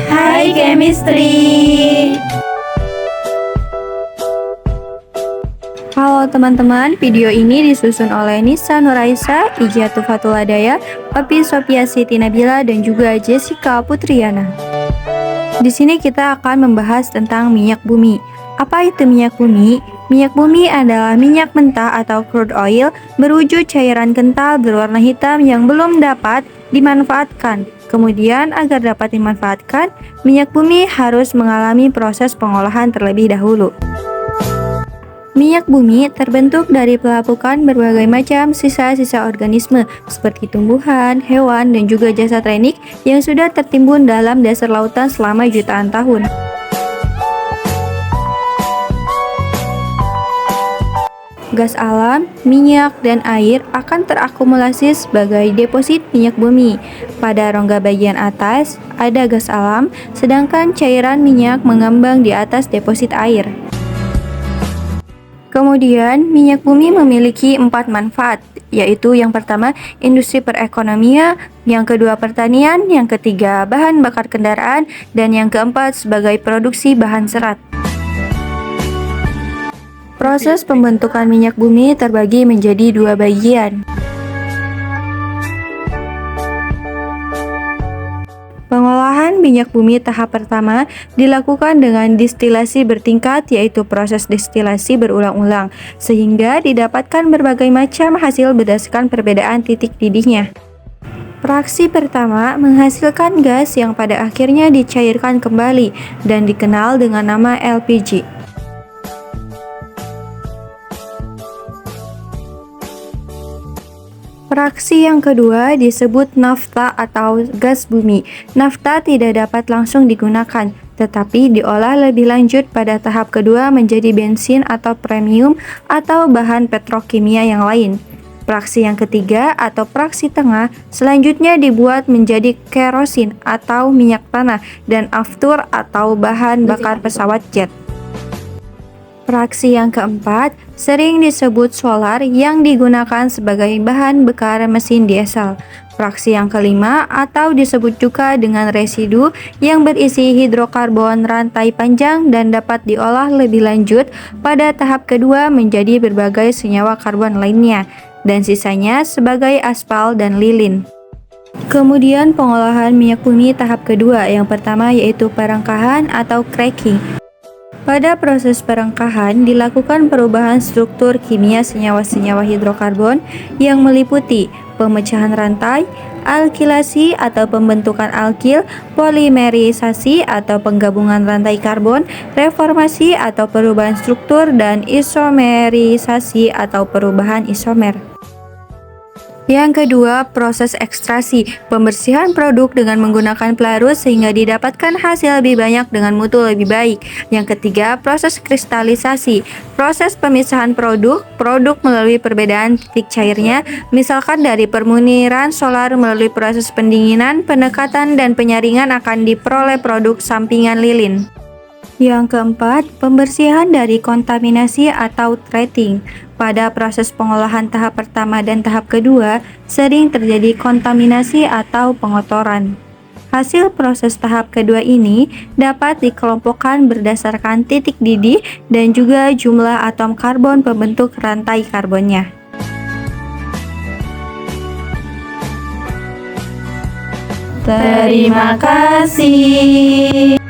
Hai Chemistry. Halo teman-teman, video ini disusun oleh Nisa Nuraisa, Ijatu Fatuladaya, Opi Sophia Siti Nabila, dan juga Jessica Putriana. Di sini kita akan membahas tentang minyak bumi. Apa itu minyak bumi? Minyak bumi adalah minyak mentah atau crude oil berwujud cairan kental berwarna hitam yang belum dapat dimanfaatkan. Kemudian agar dapat dimanfaatkan, minyak bumi harus mengalami proses pengolahan terlebih dahulu. Minyak bumi terbentuk dari pelapukan berbagai macam sisa-sisa organisme seperti tumbuhan, hewan, dan juga jasad renik yang sudah tertimbun dalam dasar lautan selama jutaan tahun. Gas alam, minyak, dan air akan terakumulasi sebagai deposit minyak bumi. Pada rongga bagian atas ada gas alam, sedangkan cairan minyak mengambang di atas deposit air. Kemudian, minyak bumi memiliki 4 manfaat, yaitu yang pertama, industri perekonomian, yang kedua, pertanian, yang ketiga, bahan bakar kendaraan, dan yang keempat, sebagai produksi bahan serat. Proses pembentukan minyak bumi terbagi menjadi 2 bagian. Pengolahan minyak bumi tahap pertama dilakukan dengan distilasi bertingkat, yaitu proses distilasi berulang-ulang, sehingga didapatkan berbagai macam hasil berdasarkan perbedaan titik didihnya. Fraksi pertama menghasilkan gas yang pada akhirnya dicairkan kembali dan dikenal dengan nama LPG. Fraksi yang kedua disebut nafta atau gas bumi. Nafta tidak dapat langsung digunakan, tetapi diolah lebih lanjut pada tahap kedua menjadi bensin atau premium atau bahan petrokimia yang lain. Fraksi yang ketiga atau fraksi tengah selanjutnya dibuat menjadi kerosin atau minyak tanah dan aftur atau bahan bakar pesawat jet. Fraksi yang keempat sering disebut solar yang digunakan sebagai bahan bakar mesin diesel. Fraksi yang kelima atau disebut juga dengan residu yang berisi hidrokarbon rantai panjang dan dapat diolah lebih lanjut pada tahap kedua menjadi berbagai senyawa karbon lainnya, dan sisanya sebagai aspal dan lilin. Kemudian pengolahan minyak bumi tahap kedua, yang pertama yaitu perengkahan atau cracking. Pada proses perengkahan dilakukan perubahan struktur kimia senyawa-senyawa hidrokarbon yang meliputi pemecahan rantai, alkilasi atau pembentukan alkil, polimerisasi atau penggabungan rantai karbon, reformasi atau perubahan struktur, dan isomerisasi atau perubahan isomer. Yang kedua, proses ekstraksi, pembersihan produk dengan menggunakan pelarut sehingga didapatkan hasil lebih banyak dengan mutu lebih baik. Yang ketiga, proses kristalisasi, proses pemisahan produk melalui perbedaan titik cairnya, misalkan dari permuniran solar melalui proses pendinginan, penekatan, dan penyaringan akan diperoleh produk sampingan lilin. Yang keempat, pembersihan dari kontaminasi atau treating. Pada proses pengolahan tahap pertama dan tahap kedua, sering terjadi kontaminasi atau pengotoran. Hasil proses tahap kedua ini dapat dikelompokkan berdasarkan titik didih dan juga jumlah atom karbon pembentuk rantai karbonnya. Terima kasih.